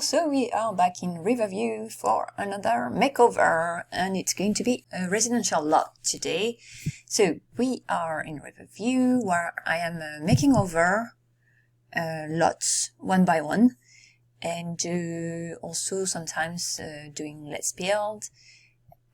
so we are back in Riverview for another makeover, and it's going to be a residential lot today. So we are in Riverview where I am making over lots one by one, and also sometimes doing Let's Build.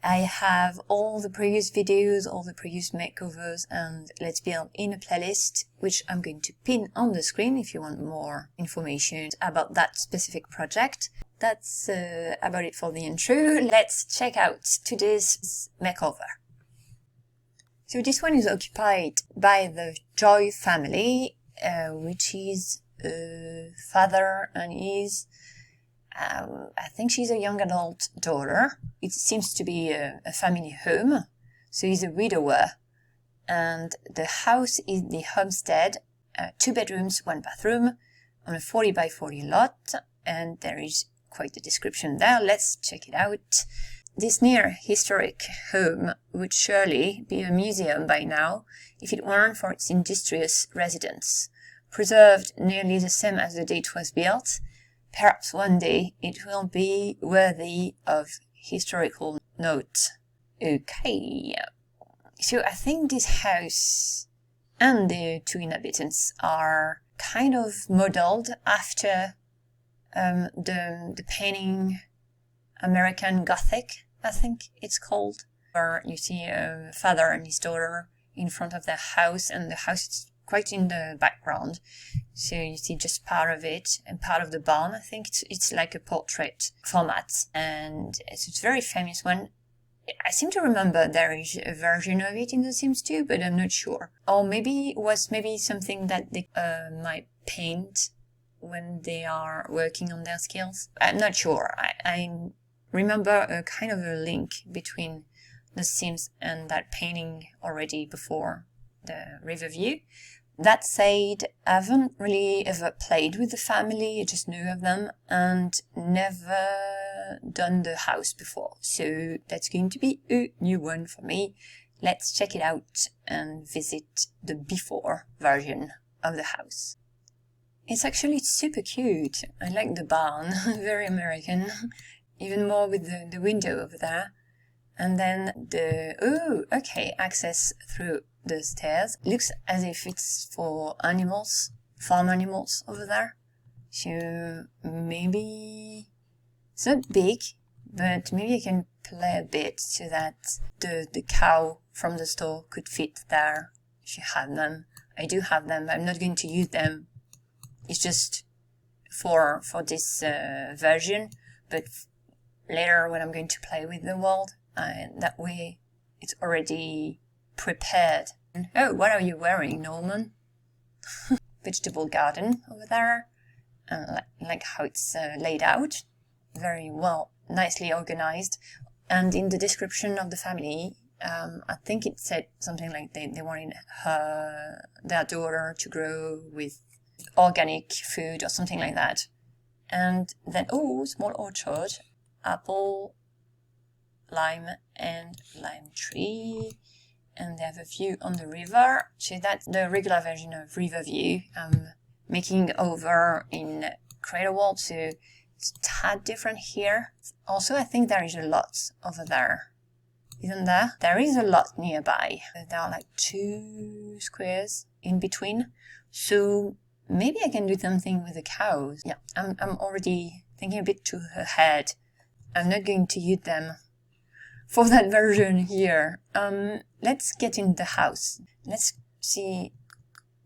I have all the previous videos, all the previous makeovers and Let's Build in a playlist, which I'm going to pin on the screen if you want more information about that specific project. That's about it for the intro. Let's check out today's makeover. So this one is occupied by the Joy family, which is a father and his I think she's a young adult daughter. It seems to be a family home. So he's a widower. And the house is the Homestead, 2 bedrooms, 1 bathroom, on a 40 by 40 lot. And there is quite a description there. Let's check it out. This near historic home would surely be a museum by now, if it weren't for its industrious residents. Preserved nearly the same as the day it was built, perhaps one day it will be worthy of historical note. Okay, so I think this house and the 2 inhabitants are kind of modeled after the painting American Gothic, I think it's called, where you see a father and his daughter in front of their house, and the house is quite in the background, so you see just part of it and part of the barn. I think it's like a portrait format, and it's a very famous one. I seem to remember there is a version of it in the Sims 2, but I'm not sure. Or maybe it was something that they might paint when they are working on their skills. I'm not sure. I remember a kind of a link between the Sims and that painting already before the Riverview. That said, I haven't really ever played with the family, I just knew of them, and never done the house before. So that's going to be a new one for me. Let's check it out and visit the before version of the house. It's actually super cute. I like the barn, very American, even more with the window over there. And then access through the stairs. Looks as if it's for animals, farm animals over there. So maybe it's not big, but maybe I can play a bit so that the cow from the store could fit there if you have them. I do have them, but I'm not going to use them. It's just for this version, but later when I'm going to play with the world, that way it's already prepared. Oh, what are you wearing, Norman? Vegetable garden over there. Like how it's laid out. Very well, nicely organized. And in the description of the family, I think it said something like they wanted their daughter to grow with organic food or something like that. And then, small orchard, apple, lime and lime tree, and they have a view on the river. So that's the regular version of Riverview. I'm making over in Crater World, so it's a tad different here. Also, I think there is a lot over there. Isn't there? There is a lot nearby. There are like 2 squares in between. So maybe I can do something with the cows. Yeah, I'm already thinking a bit too ahead. I'm not going to use them for that version here. Let's get in the house. Let's see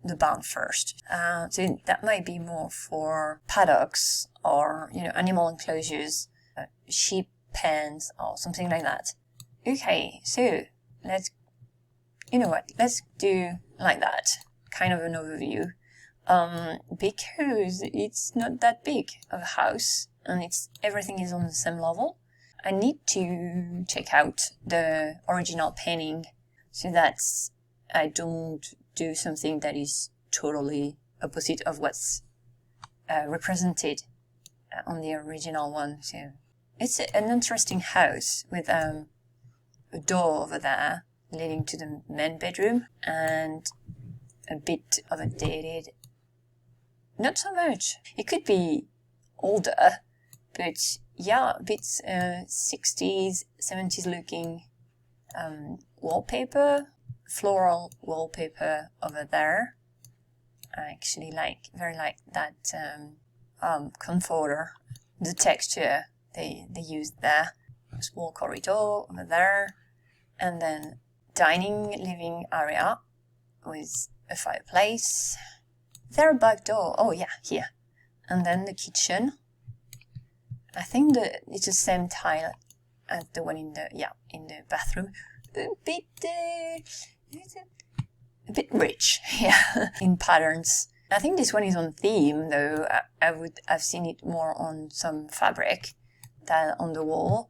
the barn first. So that might be more for paddocks or, animal enclosures, sheep pens or something like that. Okay, so let's do like that, kind of an overview. Because it's not that big of a house and everything is on the same level. I need to check out the original painting so that I don't do something that is totally opposite of what's represented on the original one. So it's an interesting house with a door over there leading to the main bedroom and a bit of a dated. Not so much. It could be older, but yeah, a bit 60s, 70s looking wallpaper, floral wallpaper over there. I actually very like that comforter, the texture they used there. Small corridor over there, and then dining living area with a fireplace. There, back door. Oh yeah, here. And then the kitchen. I think it's the same tile as the one in the bathroom. A bit rich, yeah, in patterns. I think this one is on theme, though. I've seen it more on some fabric than on the wall.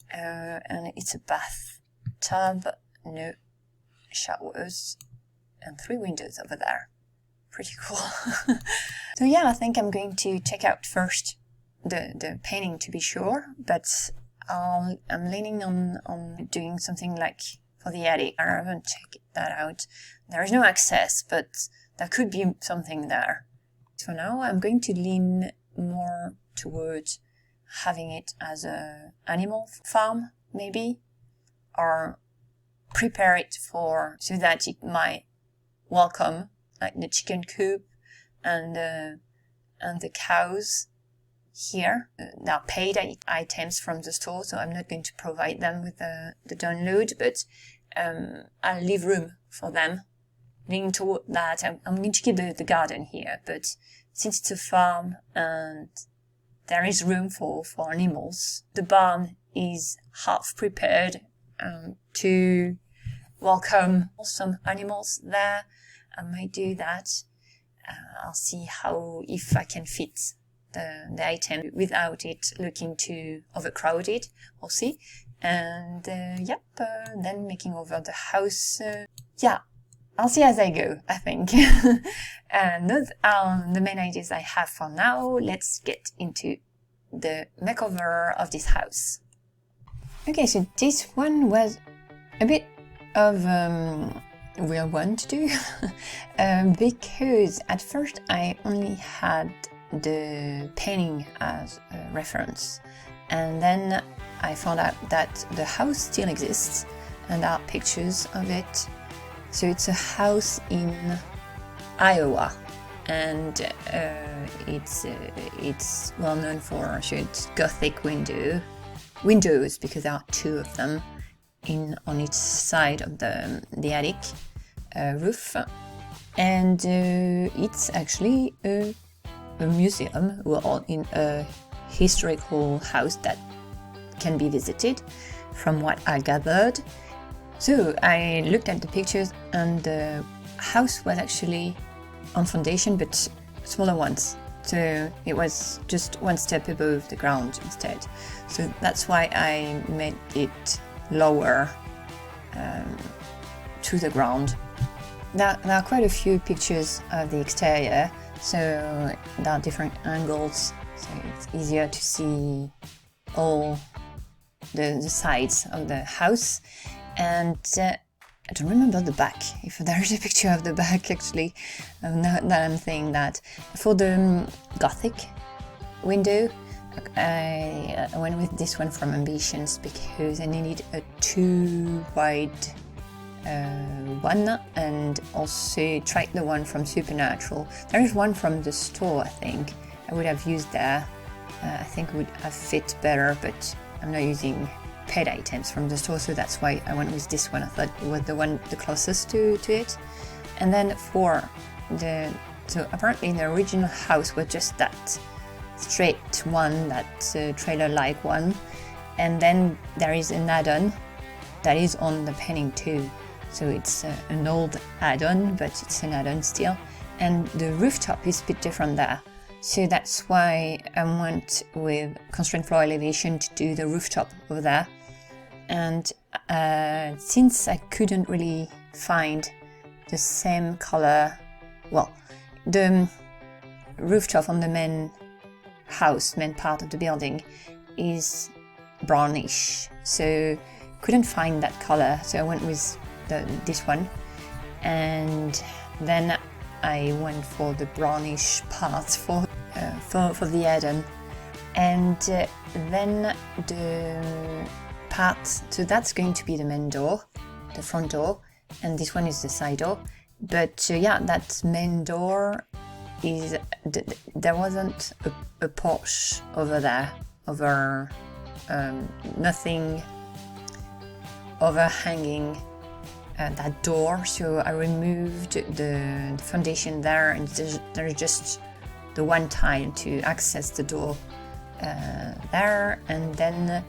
And it's a bathtub, no showers, and 3 windows over there. Pretty cool. So yeah, I think I'm going to check out first the painting to be sure, but I'm leaning on doing something like for the attic. I haven't checked that out. There is no access, but there could be something there. For now, I'm going to lean more towards having it as a animal farm, maybe, or prepare it so that it might welcome, like the chicken coop and the cows here. They are paid items from the store, so I'm not going to provide them with the download, but I'll leave room for them. Leaning toward that, I'm going to keep the garden here, but since it's a farm and there is room for animals, the barn is half prepared to welcome some animals there. I might do that. I'll see if I can fit the item without it looking too overcrowded. We'll see. And then making over the house. I'll see as I go, I think. And those are the main ideas I have for now. Let's get into the makeover of this house. Okay, so this one was a bit of a real one to do because at first I only had the painting as a reference, and then I found out that the house still exists and there are pictures of it. So it's a house in Iowa, and it's well known for its Gothic windows because there are 2 of them on each side of the attic roof, and it's actually a museum or in a historical house that can be visited, from what I gathered. So I looked at the pictures, and the house was actually on foundation, but smaller ones. So it was just 1 step above the ground instead. So that's why I made it lower to the ground. There are quite a few pictures of the exterior, so there are different angles, so it's easier to see all the sides of the house. And I don't remember the back, if there is a picture of the back actually, now that I'm saying that. For the Gothic window, I went with this one from Ambitions because I needed a 2 wide one, and also tried the one from Supernatural. There is one from the store, I think. I would have used there. I think it would have fit better, but I'm not using paid items from the store, so that's why I went with this one. I thought it was the closest to it. And then so apparently the original house was just that straight one, that trailer-like one, and then there is an add-on that is on the painting too. So it's an old add-on, but it's an add-on still, and the rooftop is a bit different there. So that's why I went with constraint floor elevation to do the rooftop over there. And since I couldn't really find the same color, well, the rooftop on the main part of the building is brownish, so couldn't find that color, so I went with this one, and then I went for the brownish part for the add-on. And then the part, so that's going to be the main door, the front door, and this one is the side door. But yeah, that main door is, there wasn't a porch over there, over nothing overhanging that door, so I removed the foundation there, and there's just the one tile to access the door there, and then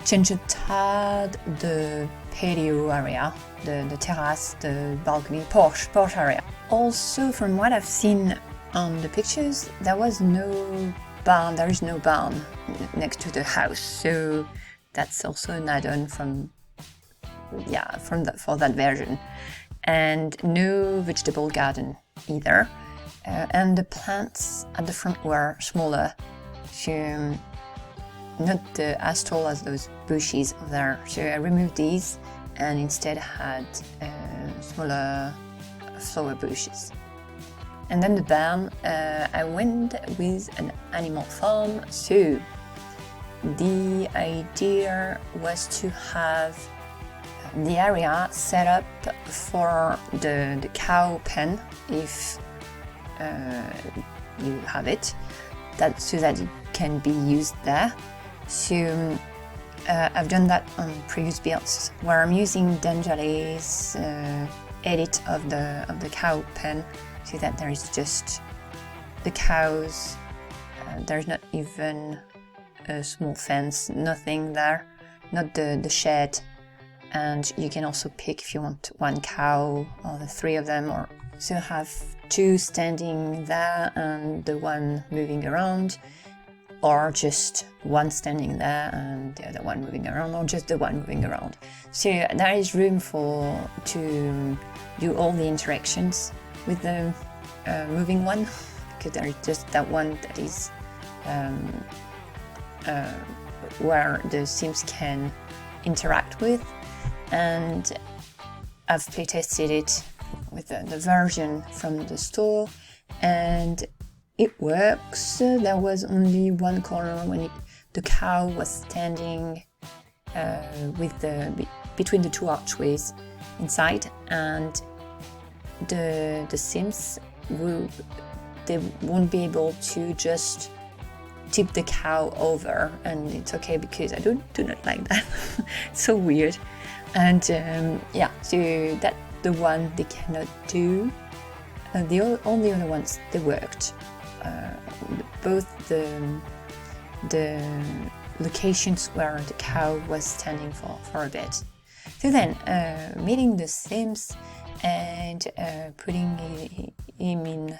change a tad the patio area, the terrace, the balcony, porch area. Also, from what I've seen on the pictures, there is no barn next to the house, so that's also an add-on for that version. And no vegetable garden either, and the plants at the front were smaller, so not as tall as those bushes there. So I removed these and instead had smaller flower bushes. And then the barn, I went with an animal farm, so the idea was to have the area set up for the cow pen, if you have it, so that it can be used there. So I've done that on previous builds, where I'm using Danjali's edit of the cow pen, so that there is just the cows. There's not even a small fence, nothing there, not the shed. And you can also pick if you want one cow or the three of them, or so have two standing there and the one moving around, or just one standing there and the other one moving around, or just the one moving around. So there is room to do all the interactions with the moving one, because there is just that one that is where the Sims can interact with. And I've playtested it with the version from the store, and it works. There was only one corner when the cow was standing between the two archways inside, and the Sims they won't be able to just tip the cow over, and it's okay because I do not like that. It's so weird. And yeah, so that's the one they cannot do. All the other ones, they worked. Both the locations where the cow was standing for a bit. So then, meeting the Sims and putting him in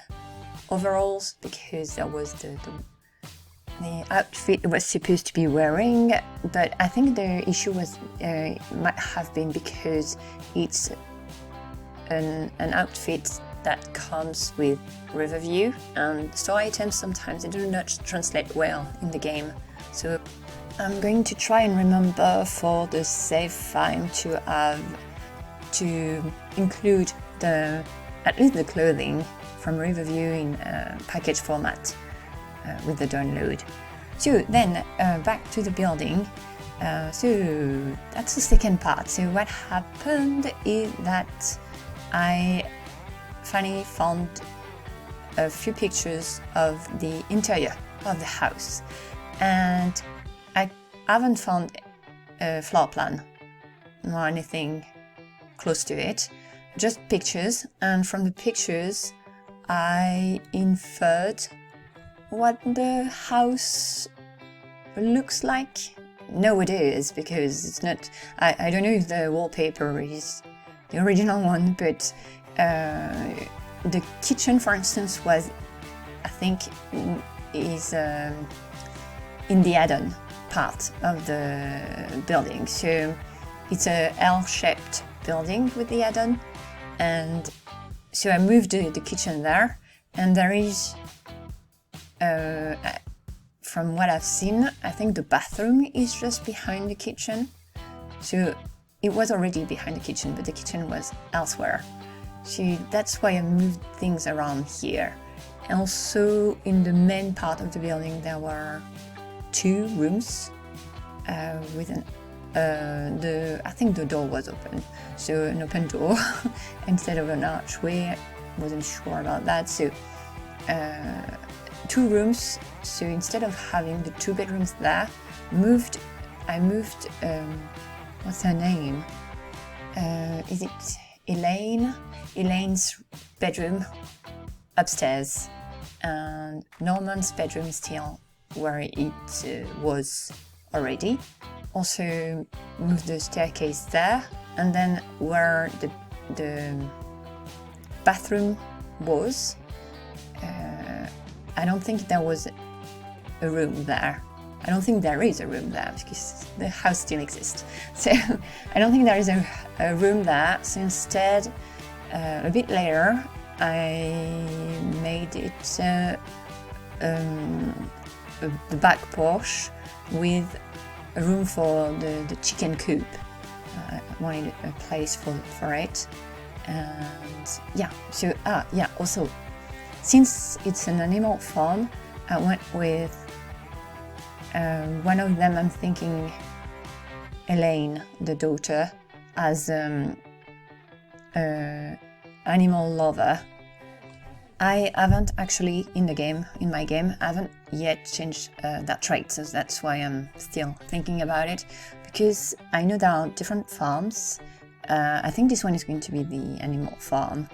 overalls, because that was the outfit was supposed to be wearing, but I think the issue was might have been because it's an outfit that comes with Riverview, and store items sometimes they do not translate well in the game. So I'm going to try and remember for the save file to include at least the clothing from Riverview in package format with the download. So then back to the building. So that's the second part. So what happened is that I finally found a few pictures of the interior of the house, and I haven't found a floor plan or anything close to it, just pictures, and from the pictures I inferred what the house looks like nowadays, because it's not, I don't know if the wallpaper is the original one, but the kitchen, for instance, was, I think, is in the add-on part of the building. So it's a L-shaped building with the add-on, and so I moved the kitchen there, and there is from what I've seen, I think the bathroom is just behind the kitchen. So it was already behind the kitchen, but the kitchen was elsewhere. So that's why I moved things around here. And also in the main part of the building there were 2 rooms with an I think the door was open, so an open door instead of an archway. Wasn't sure about that. So 2 rooms. So instead of having the 2 bedrooms there, I moved what's her name? Is it Elaine? Elaine's bedroom upstairs, and Norman's bedroom is still where it was already. Also moved the staircase there, and then where the bathroom was, I don't think there was a room there. I don't think there is a room there because the house still exists. So I don't think there is a room there. So instead, a bit later, I made it the back porch with a room for the chicken coop. I wanted a place for it. And yeah, so also, since it's an animal farm, I went with one of them. I'm thinking Elaine, the daughter, as animal lover. I haven't actually in my game, I haven't yet changed that trait, so that's why I'm still thinking about it, because I know there are different farms. I think this one is going to be the animal farm,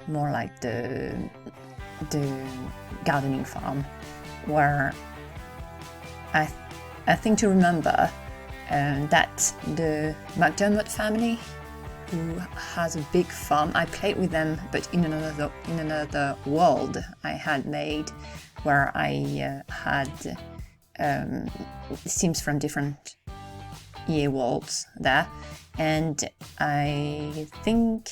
more like the gardening farm, where I think to remember that the McDermott family, who has a big farm, I played with them, but in another world I had made, where I had Sims from different EA worlds there, and I think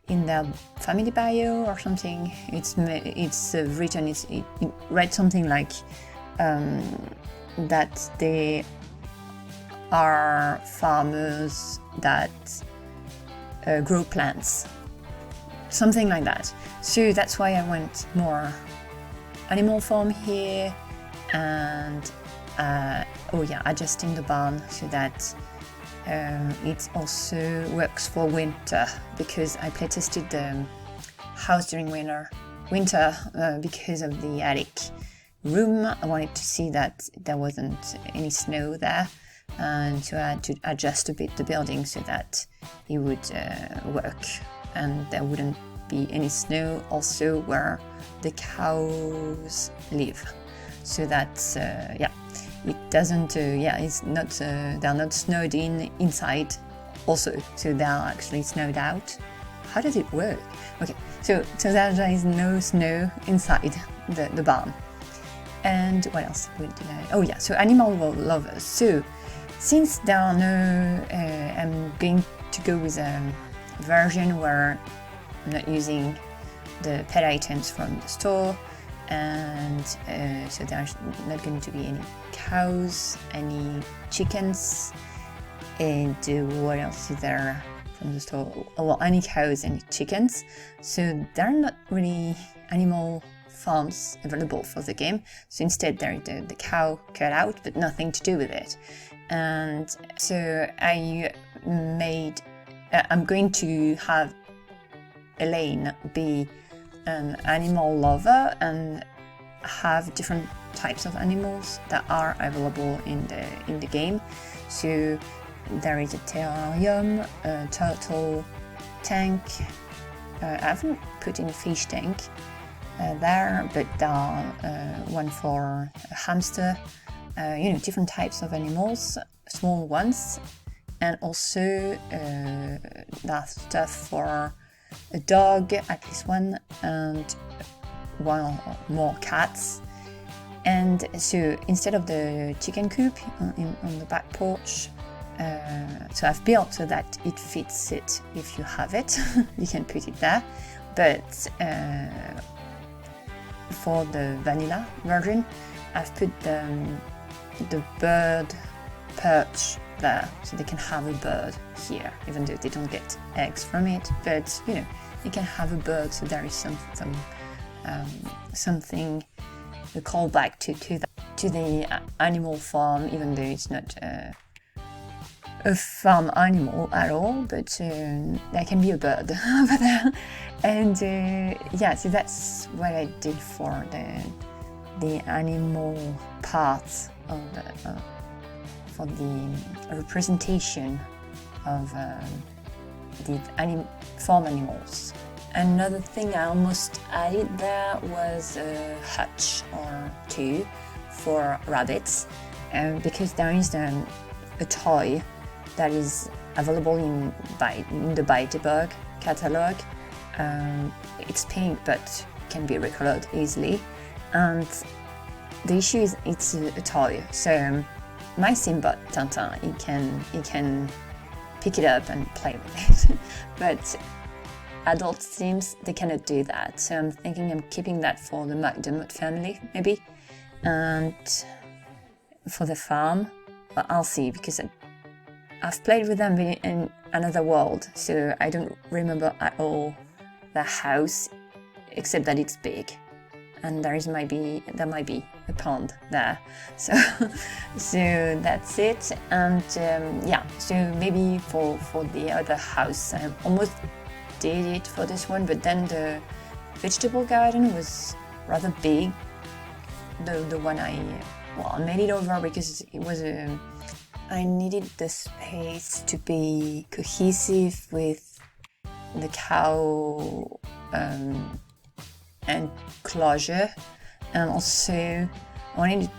in their family bio or something, it's written. It read something like that they are farmers that grow plants, something like that. So that's why I went more animal farm here, and adjusting the barn so that it also works for winter, because I playtested the house during winter because of the attic room. I wanted to see that there wasn't any snow there, and so I had to adjust a bit the building so that it would work and there wouldn't be any snow also where the cows live, so that it doesn't it's not they're not snowed inside also, so they're actually snowed out. How does it work? Okay, so there is no snow inside the barn. And what else did I? So animal lovers. So since there are no, I'm going to go with a version where I'm not using the pet items from the store, and so there's not going to be any cows, any chickens, and what else is there from the store? Well, any cows, any chickens. So there are not really animal farms available for the game. So instead there is the cow cutout, but nothing to do with it. And so I'm going to have Elaine be an animal lover and have different types of animals that are available in the game. So there is a terrarium, a turtle tank. I haven't put in fish tank there, but there are one for a hamster. Different types of animals, small ones, and also there's stuff for a dog, at least one, and one or more cats. And so instead of the chicken coop on the back porch, so I've built so that it fits it. If you have it, you can put it there. But for the vanilla version, I've put the bird perch there, so they can have a bird here, even though they don't get eggs from it. But you can have a bird, so there is some something, a callback to the animal farm, even though it's not a farm animal at all, but there can be a bird over there. And yeah, so that's what I did for the animal part of for the representation of the farm animals. Another thing I almost added there was a hutch or two for rabbits, because there is a toy that is available in the Buy the Bug catalog. It's pink but can be recolored easily, and the issue is it's a toy. So my Simbot Tintin, he can pick it up and play with it, but adult Sims, they cannot do that. So I'm thinking I'm keeping that for the McDermott family, maybe, and for the farm. But I'll see, because I've played with them in another world, so I don't remember at all the house, except that it's big, and there might be a pond there. So that's it. And yeah, so maybe for the other house, I almost did it for this one, but then the vegetable garden was rather big. The one I made it over because it was I needed the space to be cohesive with the cow enclosure, and also I wanted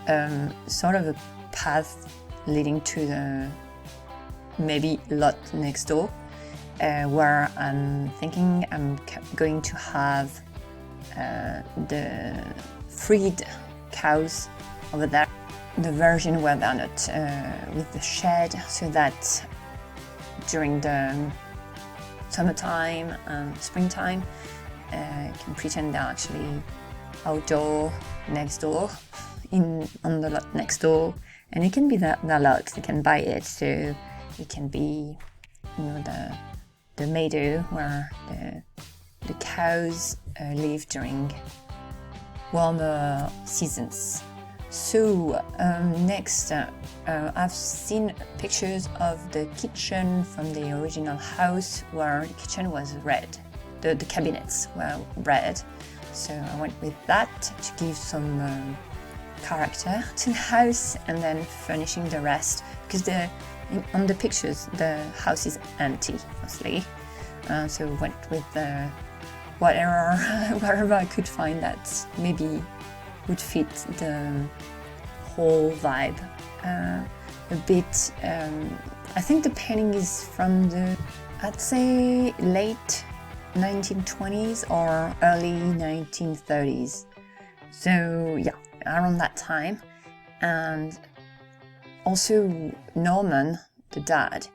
sort of a path leading to the maybe lot next door, where I'm thinking I'm going to have the freed cows over there, the version where they're not with the shed, so that during the summertime and springtime I can pretend they're actually outdoor next door, on the lot next door, and it can be that lot, they can buy it, so it can be, you know, the meadow where the cows live during warmer seasons. So next, I've seen pictures of the kitchen from the original house, where the kitchen was red. The cabinets were red, so I went with that to give some character to the house, and then furnishing the rest, because on the pictures the house is empty mostly, so went with whatever I could find that maybe would fit the whole vibe a bit. I think the painting is from I'd say late 1920s or early 1930s. So yeah, around that time. And also Norman, the dad,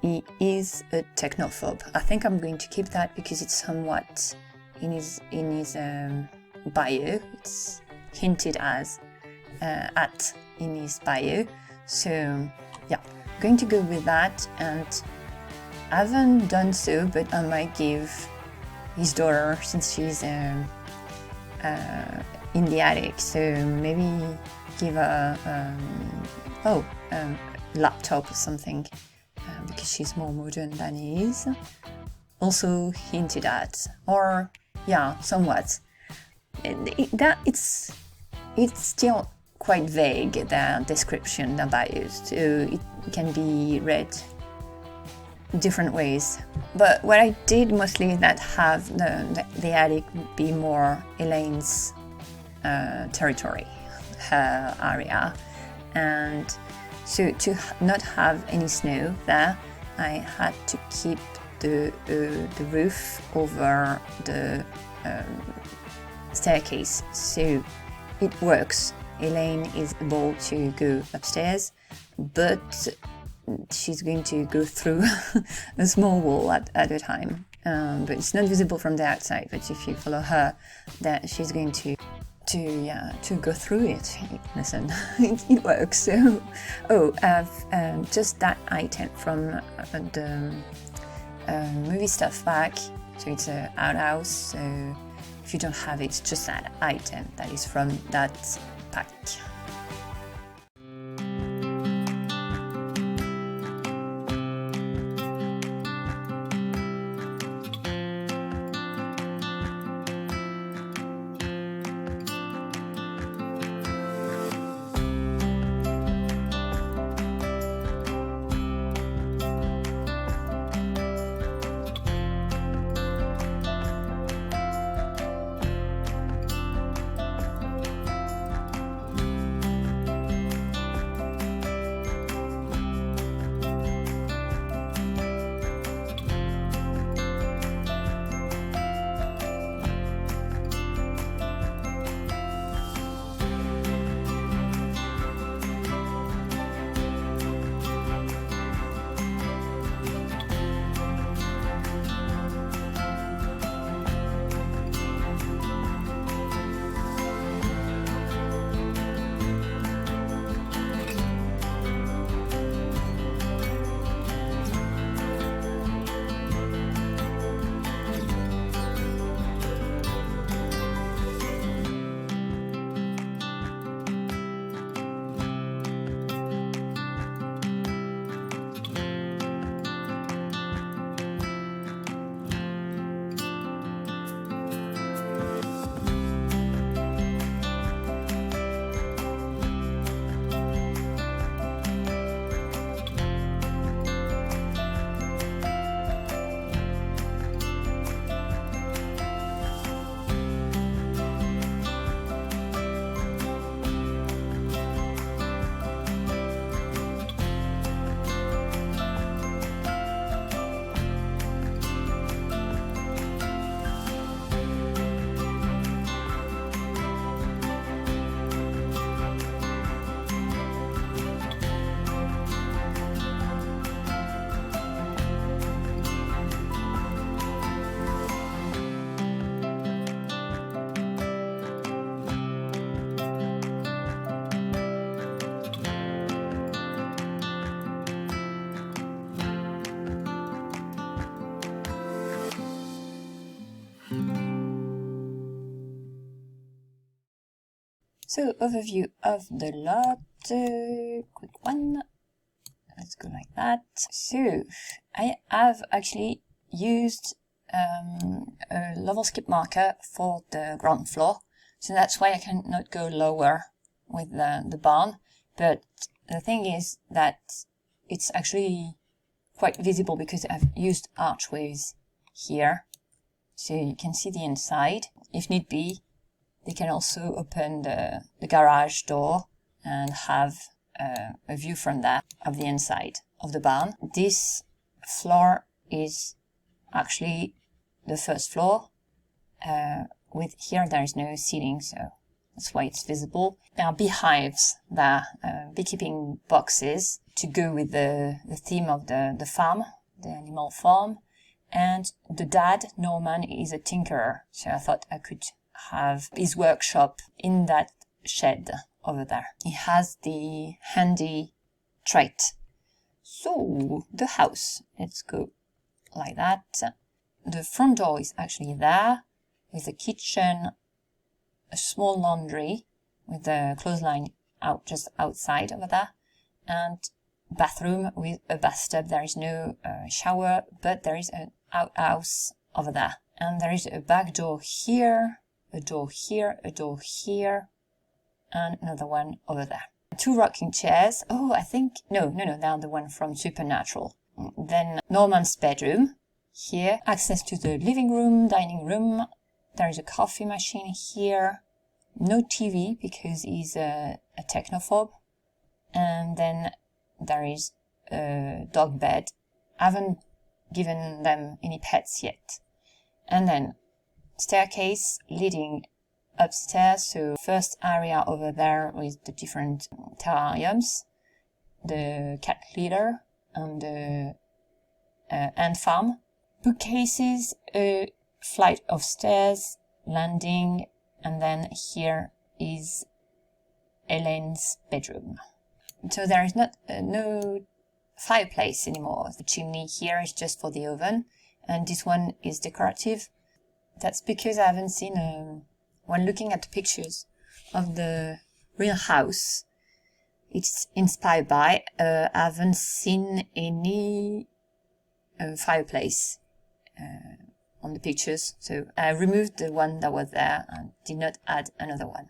he is a technophobe. I think I'm going to keep that because it's somewhat in his bio. It's hinted as in his bio. So yeah, I'm going to go with that, and I haven't done so, but I might give his daughter, since she's in the attic, so maybe give her laptop or something, because she's more modern than he is. Also hinted at, or yeah, somewhat. It's still quite vague, their description, their bios, so it can be read different ways. But what I did mostly is that have the attic be more Elaine's territory, her area, and so to not have any snow there, I had to keep the roof over the staircase, so it works. Elaine is able to go upstairs, but she's going to go through a small wall at a time. But it's not visible from the outside, but if you follow her, that she's going to go through it. Listen, it works. So, I've just that item from the movie stuff back. So it's an outhouse. So If you don't have it, just an item that is from that pack. So, overview of the lot, quick one, let's go like that. So, I have actually used a level skip marker for the ground floor, so that's why I cannot go lower with the barn, but the thing is that it's actually quite visible because I've used archways here, so you can see the inside. If need be, they can also open the garage door and have a view from that of the inside of the barn. This floor is actually the first floor. With here there is no ceiling, so that's why it's visible. There are beehives, there are beekeeping boxes to go with the theme of the farm, the animal farm. And the dad, Norman, is a tinkerer, so I thought I could have his workshop in that shed over there. He has the handy trait. So, the house, let's go like that. The front door is actually there, with a kitchen, a small laundry, with the clothesline out just outside over there, and bathroom with a bathtub. There is no shower, but there is an outhouse over there. And there is a back door here, a door here, a door here, and another one over there. 2 rocking chairs. Oh, I think, no, they're the one from Supernatural. Then Norman's bedroom. Here, access to the living room, dining room. There is a coffee machine here. No TV because he's a technophobe. And then there is a dog bed. I haven't given them any pets yet. And then staircase leading upstairs, so first area over there with the different terrariums, the cat litter and the ant farm, bookcases, a flight of stairs, landing, and then here is Elaine's bedroom. So there is no fireplace anymore. The chimney here is just for the oven, and this one is decorative. That's because I haven't seen, when looking at the pictures of the real house it's inspired by, I haven't seen any fireplace on the pictures, so I removed the one that was there and did not add another one.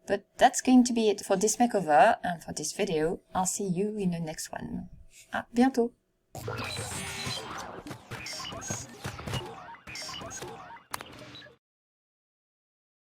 But that's going to be it for this makeover and for this video. I'll see you in the next one. À bientôt!